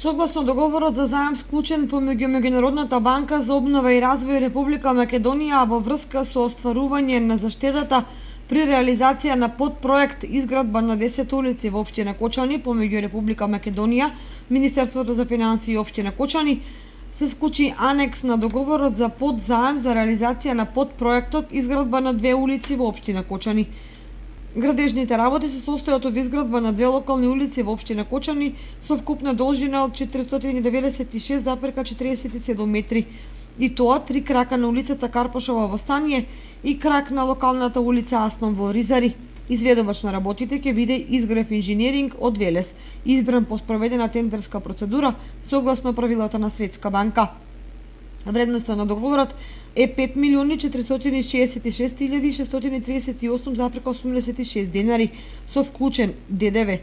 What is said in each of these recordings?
Согласно договорот за заем склучен помеѓу Меѓународната банка за обнова и развој Република Македонија во врска со остварување на заштедата при реализација на подпроект изградба на 10 улици во општина Кочани помеѓу Република Македонија, Министерството за финансии и општина Кочани, се склучи анекс на договорот за подзаем за реализација на подпроектот изградба на 2 улици во општина Кочани. Градежните работи се состојат од изградба на 2 локални улици во општина Кочани со вкупна должина од 496,47 метри, и тоа 3 крака на улицата Карпошова во Станје и крак на локалната улица Аслон во Ризари. Изведувач на работите ќе биде Изгрев инженеринг од Велес, избран по спроведена тендерска процедура согласно правилата на Светска банка. Вредноста на договорот е 5.046.638,86 денари со вклучен ДДВ,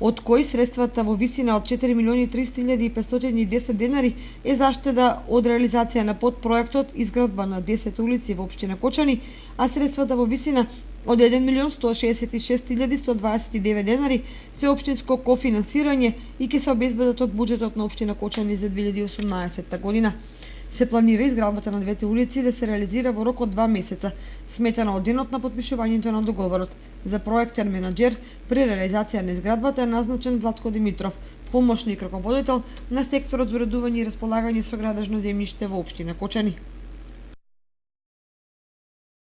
од кои средствата во висина од 4.300.510 денари е заштеда од реализација на подпроектот изградба на 10 улици во општина Кочани, а средствата во висина од 1.166.129 денари се општинско кофинансирање и ќе се обезбедат од буџетот на општина Кочани за 2018 година. Се планира изградбата на двете улици да се реализира во рок од 2 месеца, сметано од денот на потпишувањето на договорот. За проектен менаџер при реализација на изградбата е назначен Златко Димитров, помошник раководител на секторот за уредување и располагање со градежно земјиште во општина Кочани.